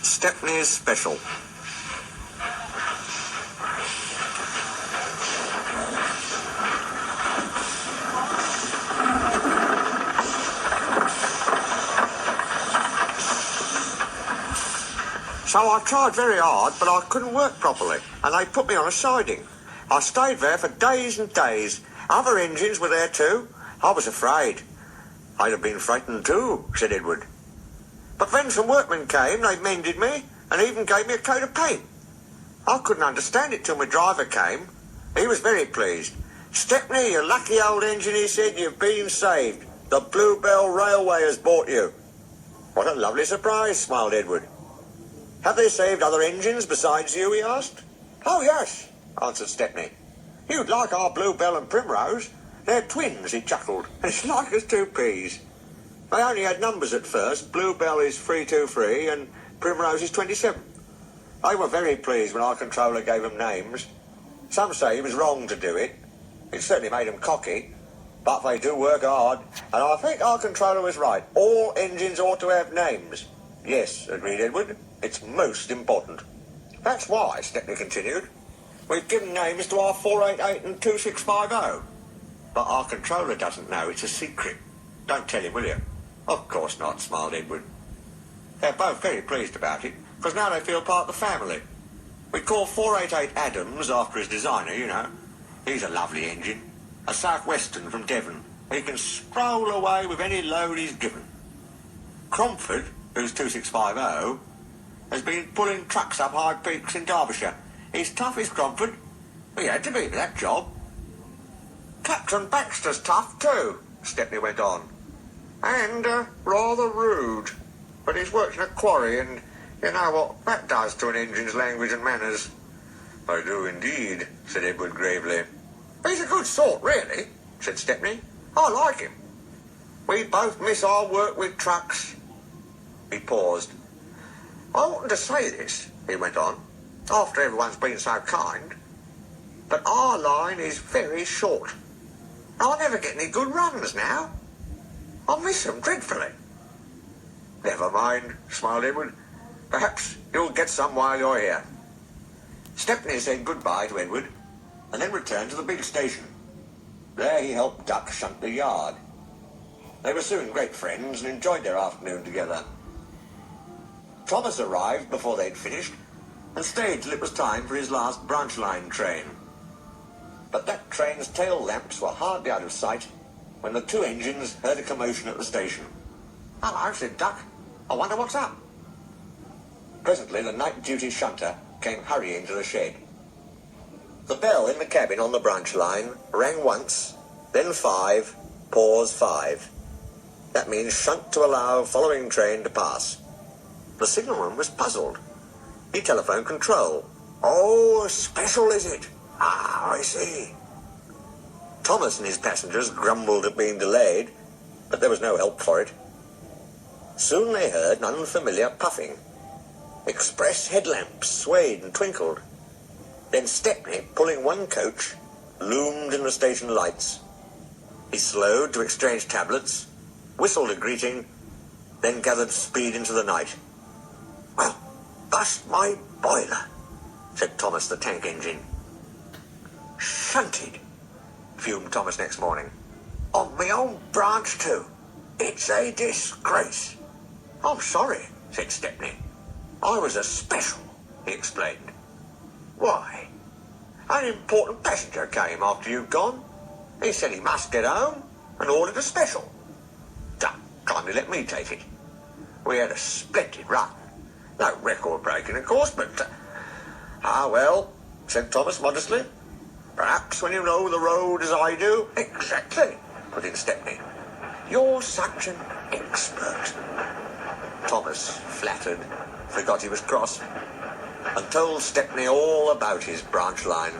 Stepney's Special. So I tried very hard, but I couldn't work properly, and they put me on a siding. I stayed there for days and days. Other engines were there too. I was afraid. I'd have been frightened too, said Edward. But then some workmen came, they mended me, and even gave me a coat of paint. I couldn't understand it till my driver came. He was very pleased. Stepney, you lucky old engine, he said, you've been saved. The Bluebell Railway has bought you. What a lovely surprise, smiled Edward. Have they saved other engines besides you, he asked. Oh, yes, answered Stepney. You'd like our Bluebell and Primrose. They're twins, he chuckled. It's like as two peas. They only had numbers at first. Bluebell is 323 and Primrose is 27. They were very pleased when our controller gave them names. Some say he was wrong to do it. It certainly made them cocky. But they do work hard. And I think our controller was right. All engines ought to have names. Yes, agreed Edward. It's most important. That's why, Stepney continued, we've given names to our 488 and 2650. But our controller doesn't know. It's a secret. Don't tell him, will you? Of course not, smiled Edward. They're both very pleased about it, because now they feel part of the family. We call 488 Adams after his designer, you know. He's a lovely engine. A Southwestern from Devon. He can stroll away with any load he's given. Cromford, who's 2650, has been pulling trucks up high peaks in Derbyshire. He's tough as Cromford. He had to be for that job. Captain Baxter's tough too, Stepney went on. And rather rude. But he's worked in a quarry, and you know what that does to an engine's language and manners. I do indeed, said Edward gravely. He's a good sort, really, said Stepney. I like him. We both miss our work with trucks. He paused. I oughtn't to say this, he went on, after everyone's been so kind, but our line is very short. I never get any good runs now. I miss them dreadfully. Never mind, smiled Edward. Perhaps you'll get some while you're here. Stepney said goodbye to Edward, and then returned to the big station. There he helped Duck shunt the yard. They were soon great friends and enjoyed their afternoon together. Thomas arrived before they'd finished, and stayed till it was time for his last branch line train. But that train's tail lamps were hardly out of sight when the two engines heard a commotion at the station. Hello, said Duck. I wonder what's up. Presently the night-duty shunter came hurrying to the shed. The bell in the cabin on the branch line rang once, then 5, pause 5. That means shunt to allow following train to pass. The signalman was puzzled. He telephoned control. Oh, a special, is it? Ah, I see. Thomas and his passengers grumbled at being delayed, but there was no help for it. Soon they heard an unfamiliar puffing. Express headlamps swayed and twinkled. Then Stepney, pulling one coach, loomed in the station lights. He slowed to exchange tablets, whistled a greeting, then gathered speed into the night. Well, bust my boiler, said Thomas the tank engine. Shunted, fumed Thomas next morning. On my own branch too. It's a disgrace. I'm sorry, said Stepney. I was a special, he explained. Why? An important passenger came after you'd gone. He said he must get home and ordered a special. Kindly let me take it. We had a splendid run. No record breaking, of course, but... well, said Thomas modestly. Perhaps when you know the road as I do. Exactly, put in Stepney. You're such an expert. Thomas, flattered, forgot he was cross, and told Stepney all about his branch line.